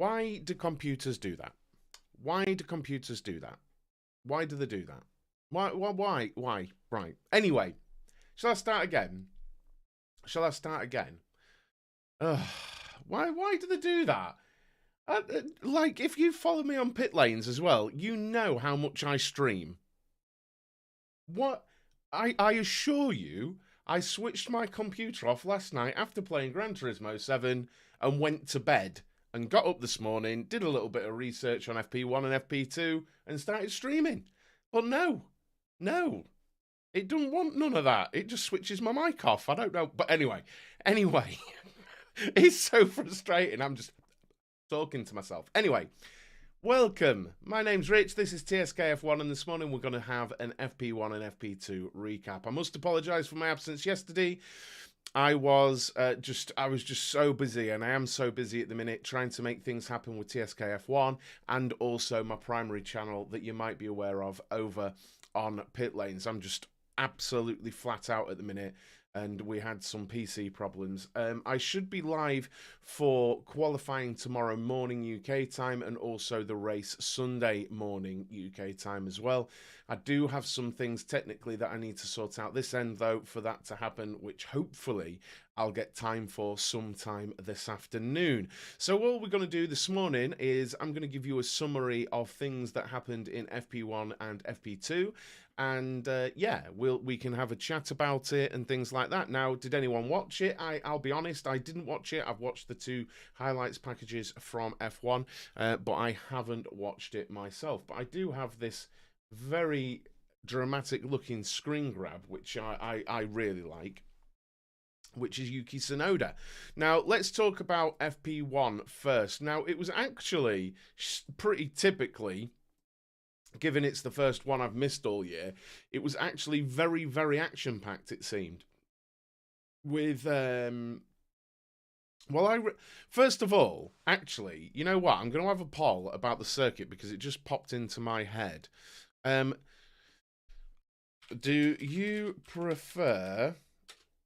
Why do computers do that? Why do computers do that? Why do they do that? Why? Right. Anyway, shall I start again? Shall I start again? Ugh. Why do they do that? Like, if you follow me on Pit Lanes as well, you know how much I stream. What? I assure you, I switched my computer off last night after playing Gran Turismo 7 and went to bed and got up this morning, did a little bit of research on FP1 and FP2 and started streaming. But no, it doesn't want none of that. It just switches my mic off. I don't know. But anyway, it's so frustrating. I'm just talking to myself. Anyway, welcome. My name's Rich. This is TSKF1, and this morning we're going to have an FP1 and FP2 recap. I must apologise for my absence yesterday. I was just so busy, and I am so busy at the minute trying to make things happen with TSKF1 and also my primary channel that you might be aware of over on Pit Lanes. I'm just absolutely flat out at the minute, and we had some PC problems. I should be live for qualifying tomorrow morning UK time and also the race Sunday morning UK time as well. I do have some things technically that I need to sort out this end though for that to happen, which hopefully I'll get time for sometime this afternoon. So all we're going to do this morning is I'm going to give you a summary of things that happened in FP1 and FP2. And yeah, we can have a chat about it and things like that. Now, did anyone watch it? I'll be honest, I didn't watch it. I've watched the two highlights packages from F1, but I haven't watched it myself. But I do have this very dramatic looking screen grab, which I really like, which is Yuki Tsunoda. Now, let's talk about FP1 first. Now, it was actually pretty typically, given it's the first one I've missed all year, it was actually very, very action-packed, it seemed. With, first of all, actually, you know what? I'm going to have a poll about the circuit because it just popped into my head. Do you prefer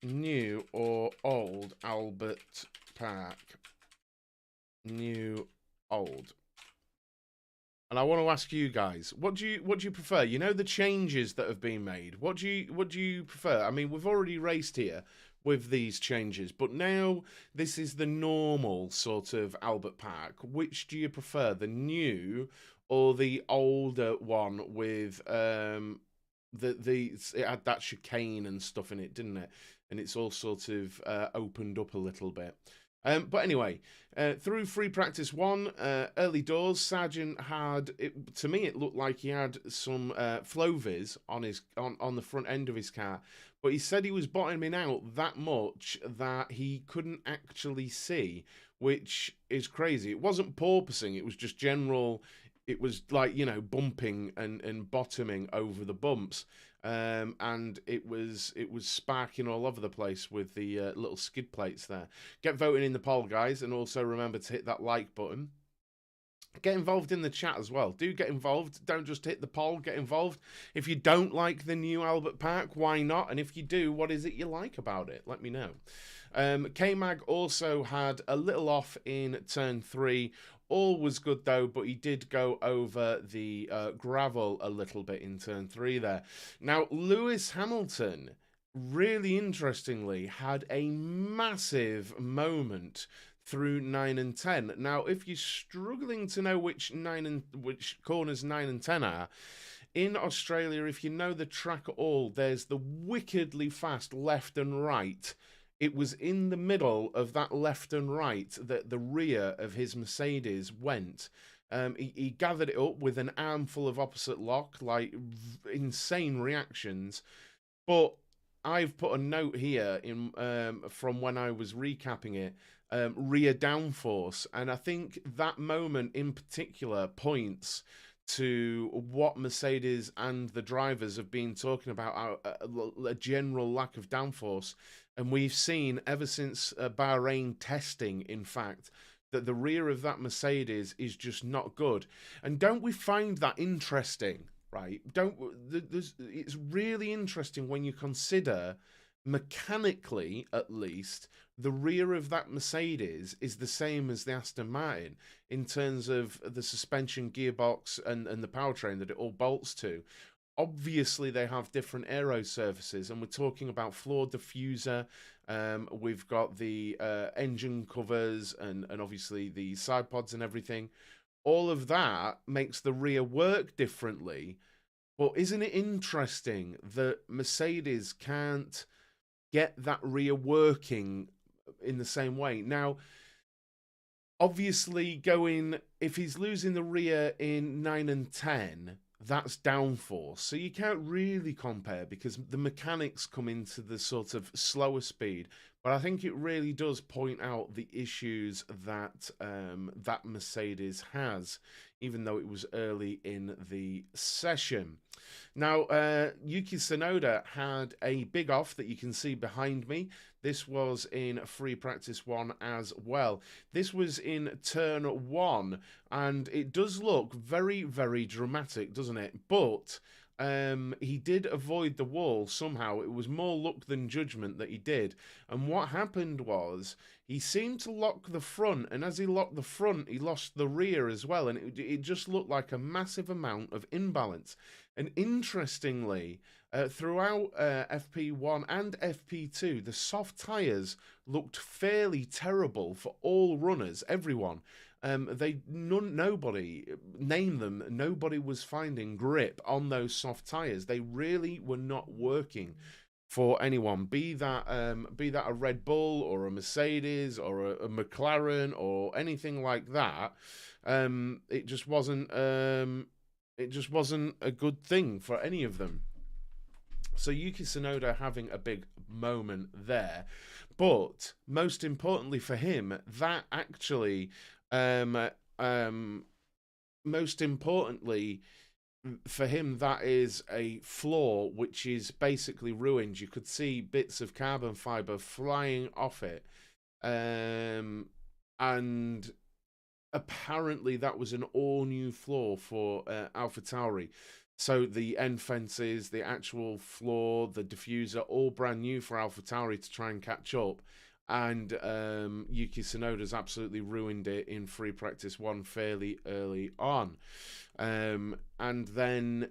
new or old Albert Park? New, old. And I want to ask you guys, what do you prefer? You know the changes that have been made. What do you prefer? I mean, we've already raced here with these changes, but now this is the normal sort of Albert Park. Which do you prefer, the new or the older one with it had that chicane and stuff in it, didn't it? And it's all sort of opened up a little bit. But anyway, through free practice one, early doors, Sargent had, to me it looked like he had some flow-vis on the front end of his car, but he said he was bottoming out that much that he couldn't actually see, which is crazy. It wasn't porpoising, it was just general, it was like, you know, bumping and bottoming over the bumps. And it was sparking all over the place with the little skid plates there. Get voting in the poll, guys, and also remember to hit that like button. Get involved in the chat as well. Do get involved. Don't just hit the poll. Get involved. If you don't like the new Albert Park, why not? And if you do, what is it you like about it? Let me know. K-Mag also had a little off in turn 3. All was good though, but he did go over the gravel a little bit in turn 3 there. Now, Lewis Hamilton, really interestingly, had a massive moment through 9 and 10. Now, if you're struggling to know which corners 9 and 10 are, in Australia, if you know the track at all, there's the wickedly fast left and right. It was in the middle of that left and right that the rear of his Mercedes went. He gathered it up with an armful of opposite lock, like insane reactions. But I've put a note here in from when I was recapping it, rear downforce. And I think that moment in particular points to what Mercedes and the drivers have been talking about, a general lack of downforce. And we've seen ever since Bahrain testing, in fact, that the rear of that Mercedes is just not good. And don't we find that interesting, right? It's really interesting when you consider mechanically at least, the rear of that Mercedes is the same as the Aston Martin in terms of the suspension, gearbox, and the powertrain that it all bolts to. Obviously, they have different aero surfaces, and we're talking about floor diffuser. We've got the engine covers and obviously the side pods and everything. All of that makes the rear work differently. But isn't it interesting that Mercedes can't get that rear working in the same way? Now, obviously, if he's losing the rear in 9 and 10, that's downforce. So you can't really compare because the mechanics come into the sort of slower speed. But I think it really does point out the issues that that Mercedes has, even though it was early in the session. Now, Yuki Tsunoda had a big off that you can see behind me. This was in free practice 1 as well. This was in turn 1, and it does look very, very dramatic, doesn't it? But he did avoid the wall somehow. It was more luck than judgment that he did. And what happened was he seemed to lock the front, and as he locked the front, he lost the rear as well. And it just looked like a massive amount of imbalance. And interestingly, throughout FP1 and FP2, the soft tyres looked fairly terrible for all runners, everyone. Nobody, name them, nobody was finding grip on those soft tyres. They really were not working for anyone, be that a Red Bull or a Mercedes or a McLaren or anything like that. It just wasn't a good thing for any of them. So Yuki Tsunoda having a big moment there, but most importantly for him, that actually, most importantly for him, that is a flaw which is basically ruined. You could see bits of carbon fiber flying off it, and apparently that was an all-new floor for AlphaTauri. So the end fences, the actual floor, the diffuser, all brand new for AlphaTauri to try and catch up. And Yuki Tsunoda's absolutely ruined it in free practice 1 fairly early on. And then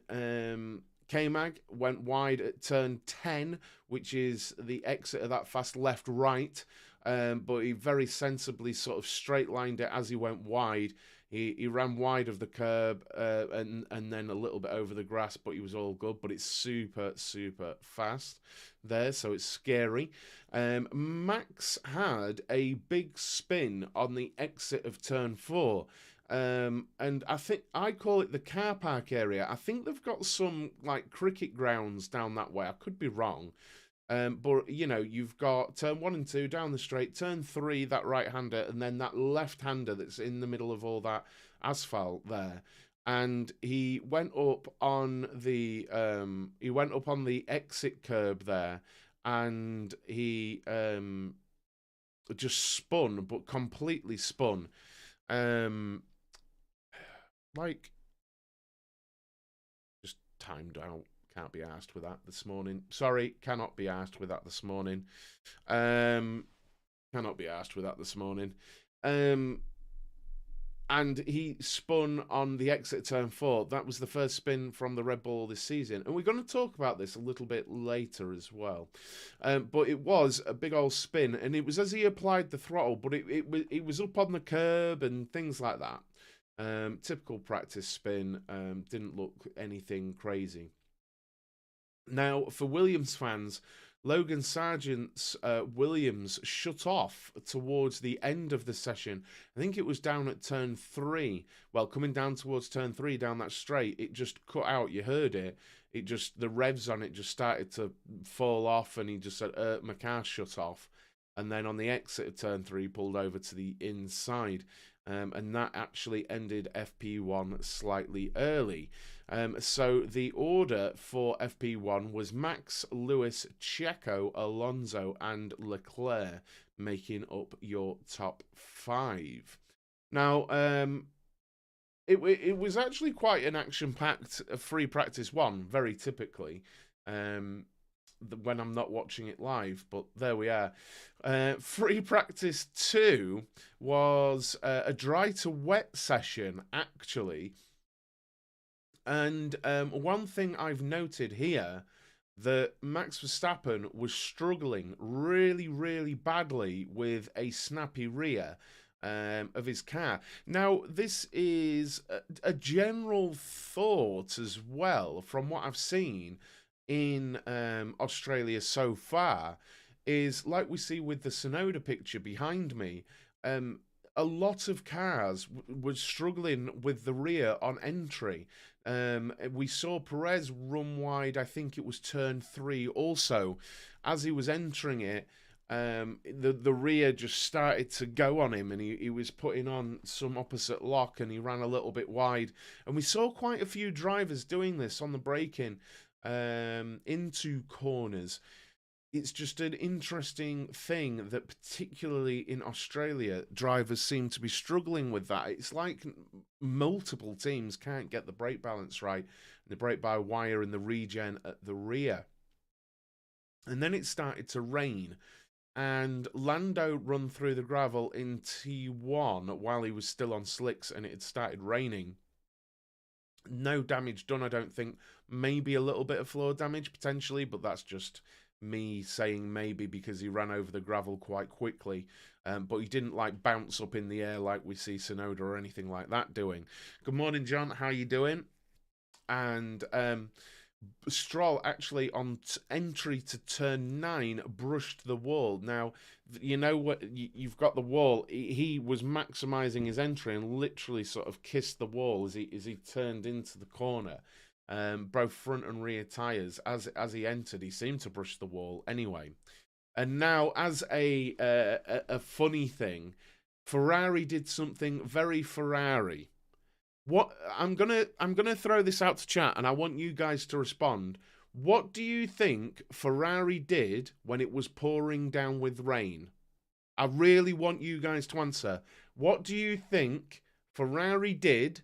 K-Mag went wide at turn 10, which is the exit of that fast left-right. But he very sensibly sort of straight-lined it as he went wide. He ran wide of the curb and then a little bit over the grass, but he was all good. But it's super, super fast there, so it's scary. Max had a big spin on the exit of turn 4. And I think I call it the car park area. I think they've got some like cricket grounds down that way. I could be wrong. But, you know, you've got turn 1 and 2 down the straight, turn 3, that right-hander, and then that left-hander that's in the middle of all that asphalt there. And he went up on the exit curb there, and he just spun, but completely spun. Like, just timed out. Can't be asked with that this morning. Sorry, cannot be asked with that this morning. Cannot be asked with that this morning. And he spun on the exit turn 4. That was the first spin from the Red Bull this season. And we're going to talk about this a little bit later as well. But it was a big old spin. And it was as he applied the throttle, but it was up on the curb and things like that. Typical practice spin. Didn't look anything crazy. Now, for Williams fans, Logan Sargent's Williams shut off towards the end of the session. I think it was down at turn 3. Well, coming down towards turn 3 down that straight, it just cut out. You heard it. The revs on it just started to fall off, and he just said, my car shut off. And then on the exit of turn 3, pulled over to the inside. And that actually ended FP1 slightly early. So the order for FP1 was Max, Lewis, Checo, Alonso, and Leclerc making up your top 5. Now, it was actually quite an action-packed free practice 1, very typically. when I'm not watching it live, but there we are. Free practice 2 was a dry to wet session, actually. And one thing I've noted here, that Max Verstappen was struggling really, really badly with a snappy rear of his car. Now, this is a general thought as well, from what I've seen in Australia so far, is like we see with the Tsunoda picture behind me. A lot of cars were struggling with the rear on entry. We saw Perez run wide, I think it was turn 3 also. As he was entering it, the rear just started to go on him, and he was putting on some opposite lock, and he ran a little bit wide. And we saw quite a few drivers doing this on the braking into corners. It's just an interesting thing that particularly in Australia, drivers seem to be struggling with that. It's like multiple teams can't get the brake balance right, the brake-by-wire and the regen at the rear. And then it started to rain, and Lando run through the gravel in T1 while he was still on slicks, and it had started raining. No damage done, I don't think. Maybe a little bit of floor damage, potentially, but that's just me saying maybe because he ran over the gravel quite quickly, but he didn't like bounce up in the air like we see Tsunoda or anything like that doing. Good morning, John. How you doing? And Stroll actually on entry to turn 9 brushed the wall. Now, you know what? You've got the wall. He was maximising his entry and literally sort of kissed the wall as he turned into the corner. Both front and rear tyres. As he entered, he seemed to brush the wall anyway. And now, as a funny thing, Ferrari did something very Ferrari. What I'm gonna throw this out to chat, and I want you guys to respond. What do you think Ferrari did when it was pouring down with rain? I really want you guys to answer. What do you think Ferrari did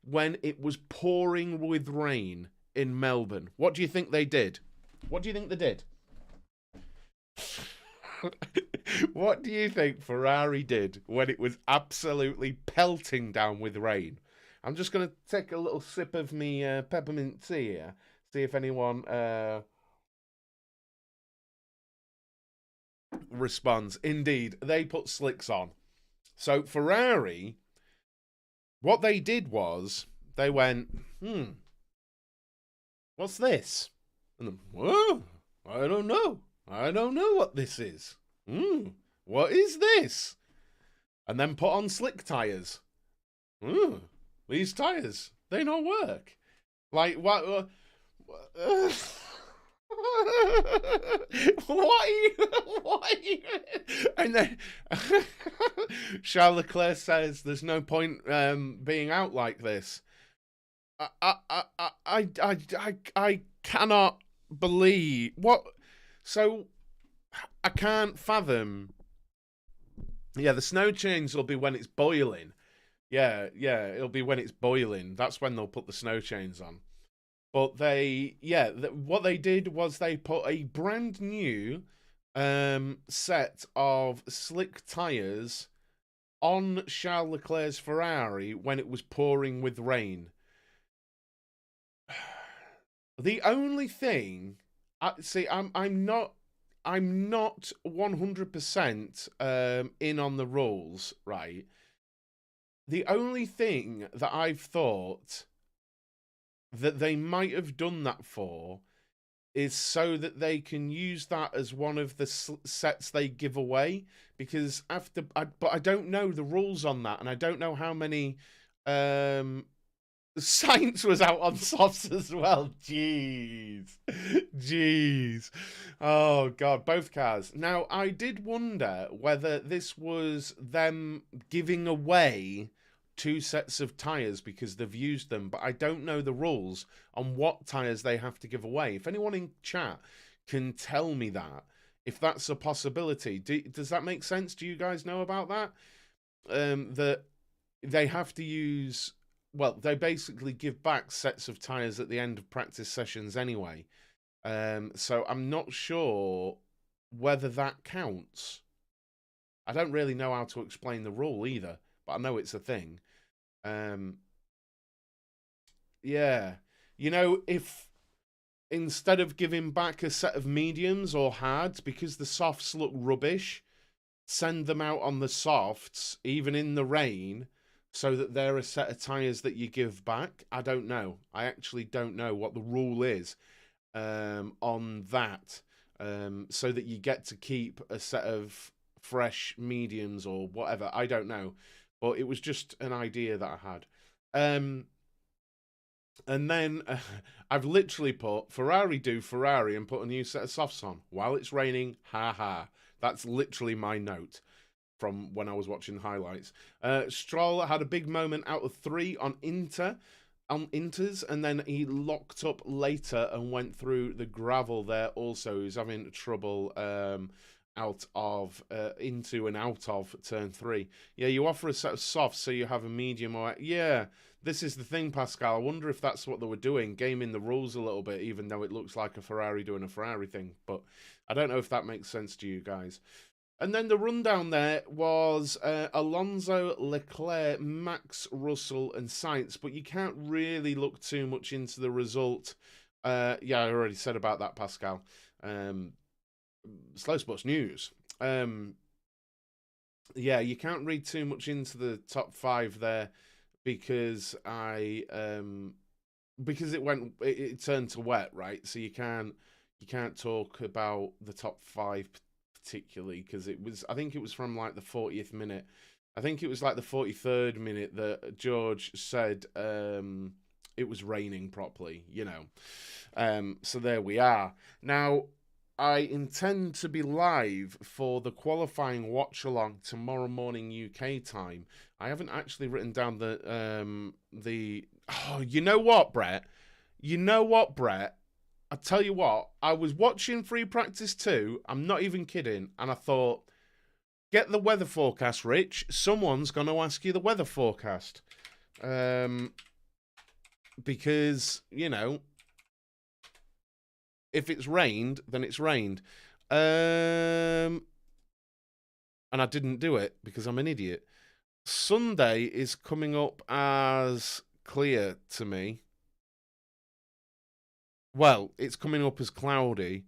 when it was pouring with rain in Melbourne? What do you think they did? What do you think they did? What do you think Ferrari did when it was absolutely pelting down with rain? I'm just going to take a little sip of me peppermint tea here, see if anyone responds. Indeed, they put slicks on. So Ferrari, what they did was they went, what's this? And then, whoa, I don't know. I don't know what this is. What is this? And then put on slick tyres. These tyres, they don't work. Like, what? What are you? And then Charles Leclerc says there's no point being out like this. I cannot believe what. So I can't fathom. Yeah, the snow chains will be when it's boiling. Yeah, it'll be when it's boiling. That's when they'll put the snow chains on. But what they did was they put a brand new set of slick tyres on Charles Leclerc's Ferrari when it was pouring with rain. The only thing, I'm not 100% in on the rules, right? The only thing that I've thought that they might have done that for is so that they can use that as one of the sets they give away. Because but I don't know the rules on that, and I don't know how many. Sainz was out on softs as well. Jeez. Oh God, both cars. Now I did wonder whether this was them giving away 2 sets of tyres because they've used them, but I don't know the rules on what tyres they have to give away. If anyone in chat can tell me that, if that's a possibility, does that make sense? Do you guys know about that? That they have to use, well, they basically give back sets of tyres at the end of practice sessions anyway. So I'm not sure whether that counts. I don't really know how to explain the rule either, but I know it's a thing. Um, yeah. If instead of giving back a set of mediums or hards, because the softs look rubbish, send them out on the softs, even in the rain, so that they're a set of tyres that you give back. I don't know. I actually don't know what the rule is on that, so that you get to keep a set of fresh mediums or whatever. I don't know. But it was just an idea that I had. And then I've literally put Ferrari do Ferrari and put a new set of softs on while it's raining. Ha ha. That's literally my note from when I was watching highlights. Stroll had a big moment out of 3 on Inters, and then he locked up later and went through the gravel there also. He's having trouble out of into and out of turn 3. Yeah, you offer a set of softs so you have a medium or yeah. This is the thing, Pascal. I wonder if that's what they were doing, gaming the rules a little bit, even though it looks like a Ferrari doing a Ferrari thing. But I don't know if that makes sense to you guys. And then the rundown there was Alonso, Leclerc, Max, Russell, and Sainz. But you can't really look too much into the result. Yeah, I already said about that, Pascal. Slow Sports News. Yeah, you can't read too much into the top 5 there. Because because it turned to wet, right? So you can't talk about the top 5 particularly, because I think it was from like the 40th minute. I think it was like the 43rd minute that George said it was raining properly, So there we are. Now, I intend to be live for the qualifying watch along tomorrow morning UK time. I haven't actually written down the. Oh, you know what, Brett? I tell you what. I was watching free practice 2. I'm not even kidding, and I thought, get the weather forecast, Rich. Someone's going to ask you the weather forecast, because if it's rained, then it's rained. And I didn't do it because I'm an idiot. Sunday is coming up as clear to me. Well, it's coming up as cloudy.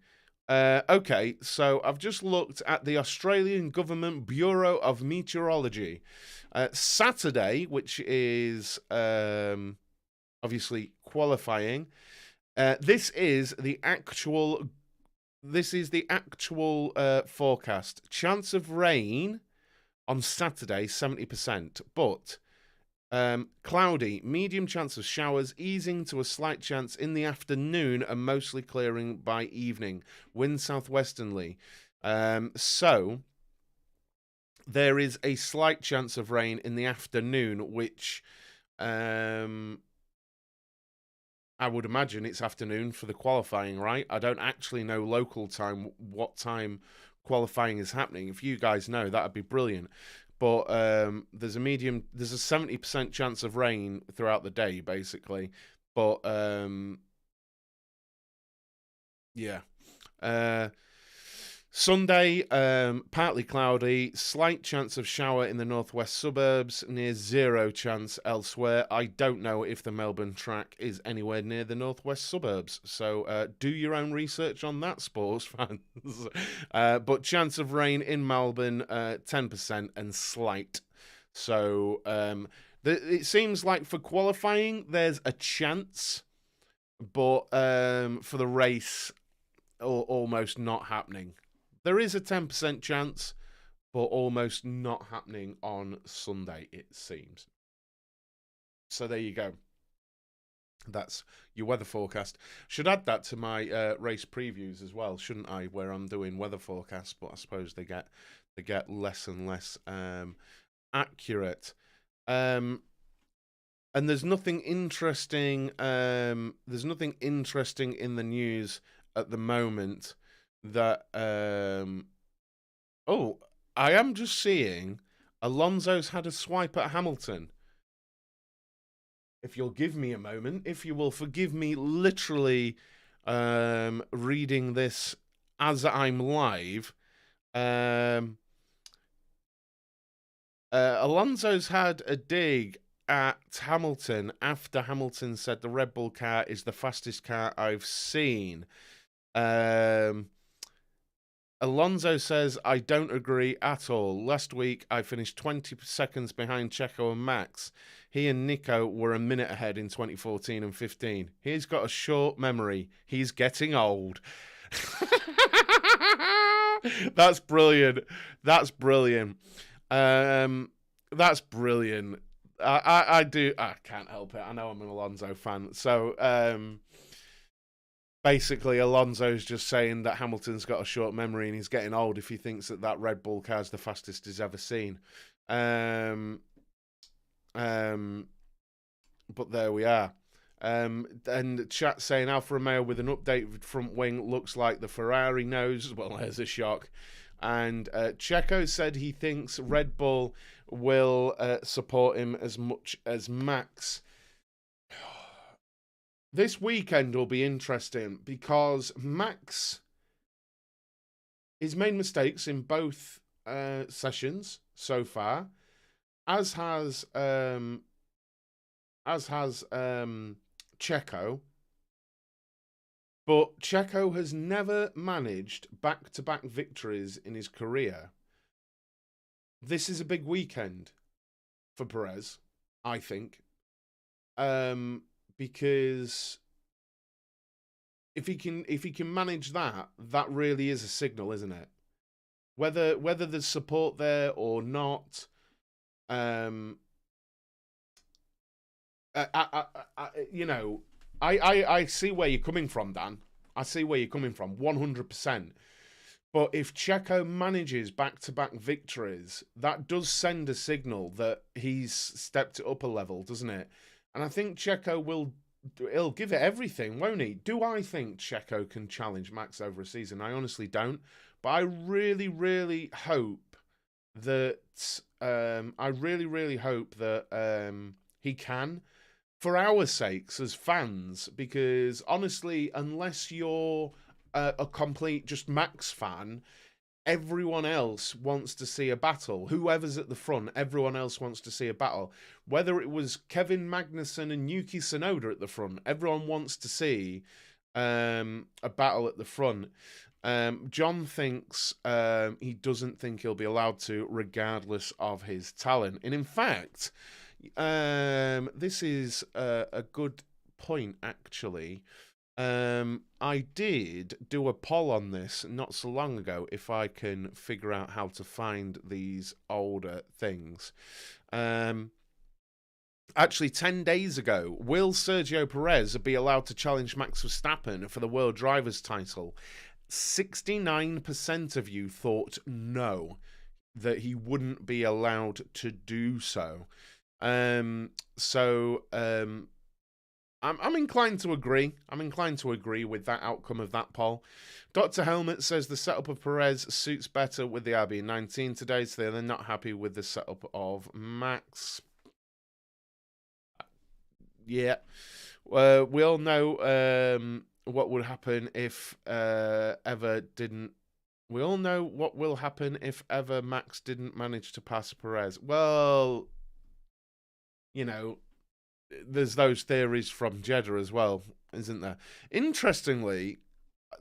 Okay, so I've just looked at the Australian Government Bureau of Meteorology. Saturday, which is obviously qualifying. This is the actual forecast. Chance of rain on Saturday, 70%, but cloudy, medium chance of showers, easing to a slight chance in the afternoon, and mostly clearing by evening. Wind southwesterly. So there is a slight chance of rain in the afternoon, which I would imagine it's afternoon for the qualifying, right? I don't actually know local time, what time qualifying is happening. If you guys know, that'd be brilliant. But there's a 70% chance of rain throughout the day, basically. But yeah. Sunday, partly cloudy, slight chance of shower in the northwest suburbs, near 0 chance elsewhere. I don't know if the Melbourne track is anywhere near the northwest suburbs, so do your own research on that, sports fans. But chance of rain in Melbourne, 10% and slight. So it seems like for qualifying, there's a chance, but for the race, almost not happening. There is a 10% chance, but almost not happening on Sunday, it seems. So there you go. That's your weather forecast. Should add that to my race previews as well, shouldn't I? Where I'm doing weather forecasts, but I suppose they get less and less accurate. And there's nothing interesting. There's nothing interesting in the news at the moment. That oh, I am just seeing Alonso's had a swipe at Hamilton. If you'll give me a moment, if you will forgive me literally reading this as I'm live. Alonso's had a dig at Hamilton after Hamilton said the Red Bull car is the fastest car I've seen. Alonso says, I don't agree at all. Last week, I finished 20 seconds behind Checo and Max. He and Nico were a minute ahead in 2014 and 15. He's got a short memory. He's getting old. That's brilliant. That's brilliant. That's brilliant. I can't help it. I know I'm an Alonso fan. So, basically, Alonso's just saying that Hamilton's got a short memory and he's getting old if he thinks that Red Bull car's the fastest he's ever seen. But there we are. And chat saying Alfa Romeo with an updated front wing looks like the Ferrari nose. Well, there's a shock. And Checo said he thinks Red Bull will support him as much as Max. This weekend will be interesting because Max has made mistakes in both sessions so far, as has Checo. But Checo has never managed back-to-back victories in his career. This is a big weekend for Perez, I think. Because if he can manage that, that really is a signal, isn't it? Whether there's support there or not, I see where you're coming from, Dan. I see where you're coming from, 100%. But if Checo manages back-to-back victories, that does send a signal that he's stepped it up a level, doesn't it? And I think Checo he'll give it everything, won't he? Do I think Checo can challenge Max over a season? I honestly don't. But I really, really hope that he can, for our sakes as fans, because honestly, unless you're a complete just Max fan, everyone else wants to see a battle. Whoever's at the front, everyone else wants to see a battle. Whether it was Kevin Magnussen and Yuki Tsunoda at the front, everyone wants to see a battle at the front. John thinks he doesn't think he'll be allowed to, regardless of his talent. And in fact, this is a good point, actually. I did do a poll on this not so long ago, if I can figure out how to find these older things. Actually, 10 days ago, will Sergio Perez be allowed to challenge Max Verstappen for the World Drivers' title? 69% of you thought no, that he wouldn't be allowed to do so. I'm inclined to agree. I'm inclined to agree with that outcome of that poll. Dr. Helmet says the setup of Perez suits better with the RB19 today, so they're not happy with the setup of Max. Yeah. We all know what would happen if ever didn't. We all know what will happen if ever Max didn't manage to pass Perez. Well, you know, there's those theories from Jeddah as well, isn't there? Interestingly,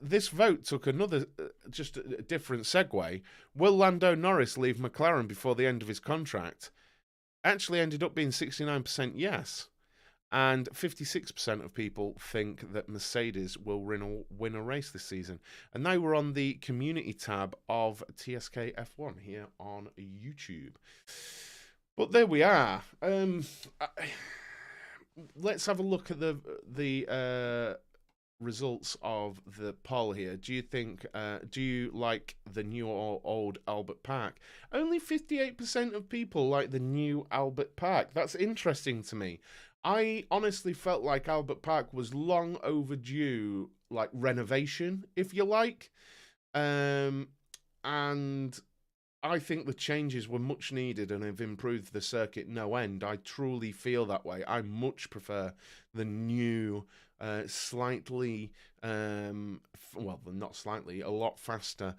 this vote took another, just a different segue. Will Lando Norris leave McLaren before the end of his contract? Actually ended up being 69% yes. And 56% of people think that Mercedes will win a race this season. And they were on the community tab of TSK F1 here on YouTube. But there we are. Let's have a look at the results of the poll here. Do you think? Do you like the new or old Albert Park? Only 58% of people like the new Albert Park. That's interesting to me. I honestly felt like Albert Park was long overdue, like renovation, if you like, and I think the changes were much needed and have improved the circuit no end. I truly feel that way. I much prefer the new slightly, well, not slightly, a lot faster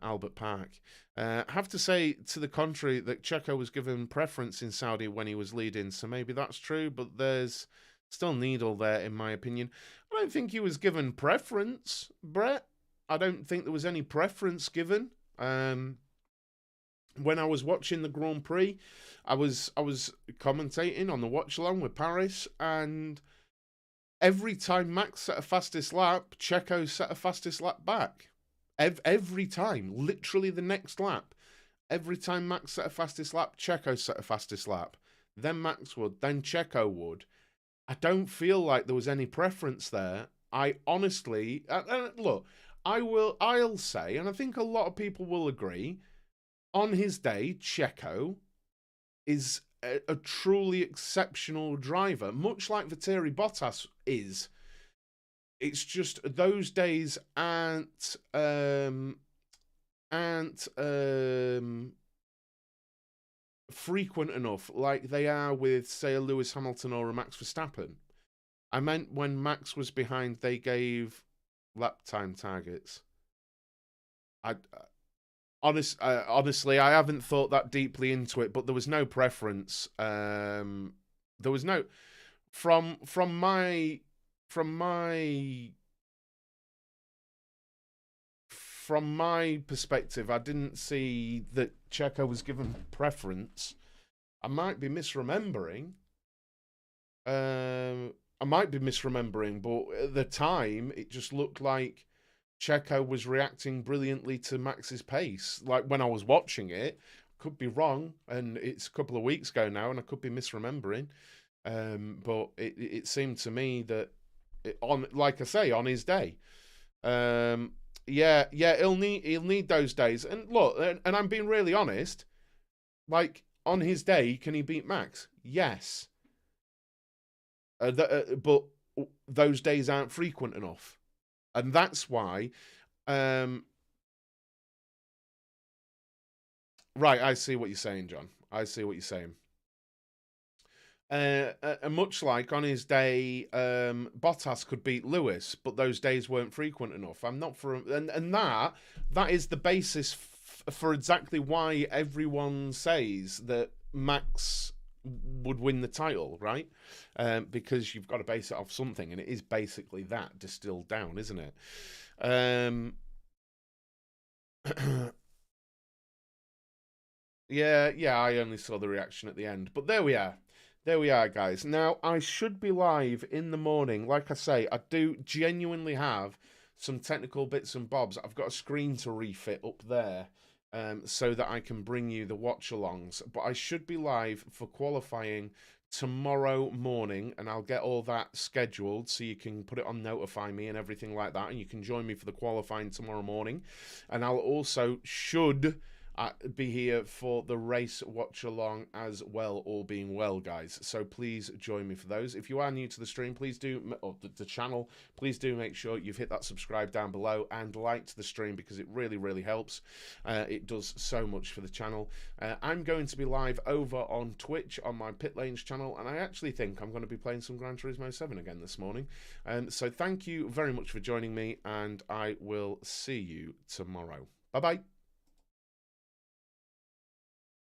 Albert Park. Have to say to the contrary that Checo was given preference in Saudi when he was leading, so maybe that's true, but there's still needle there, in my opinion. I don't think he was given preference, Brett. I don't think there was any preference given. When I was watching the Grand Prix, I was commentating on the watch along with Paris, and every time Max set a fastest lap, Checo set a fastest lap back. Every time, literally the next lap. Every time Max set a fastest lap, Checo set a fastest lap. Then Max would, then Checo would. I don't feel like there was any preference there. I honestly, look, I'll say, and I think a lot of people will agree, on his day, Checo is a truly exceptional driver, much like Valtteri Bottas is. It's just those days aren't frequent enough, like they are with, say, a Lewis Hamilton or a Max Verstappen. I meant when Max was behind, they gave lap time targets. Honestly, I haven't thought that deeply into it, but there was no preference. There was no from my perspective, I didn't see that Checo was given preference. I might be misremembering. But at the time, it just looked like Checo was reacting brilliantly to Max's pace. Like when I was watching it, could be wrong, and it's a couple of weeks ago now, and I could be misremembering. But it seemed to me that like I say, on his day, yeah, he'll need those days. And look, and I'm being really honest. Like on his day, can he beat Max? Yes. But those days aren't frequent enough. And that's why, right, I see what you're saying, John. I see what you're saying. Much like on his day, Bottas could beat Lewis, but those days weren't frequent enough. I'm not for, and that is the basis for exactly why everyone says that Max would win the title, right? Because you've got to base it off something, and it is basically that distilled down, isn't it? Yeah, I only saw the reaction at the end, but there we are. There we are, guys. Now, I should be live in the morning. Like I say, I do genuinely have some technical bits and bobs. I've got a screen to refit up there so that I can bring you the watch-alongs. But I should be live for qualifying tomorrow morning, and I'll get all that scheduled so you can put it on Notify Me and everything like that, and you can join me for the qualifying tomorrow morning. And I'll also be here for the race watch along as well, all being well, guys. So please join me for those. If you are new to the stream, please do, or the channel, please do make sure you've hit that subscribe down below and like the stream, because it really, really helps. It does so much for the channel. I'm going to be live over on Twitch on my Pit Lanes channel, and I actually think I'm going to be playing some Gran Turismo 7 again this morning. So thank you very much for joining me, and I will see you tomorrow. Bye-bye.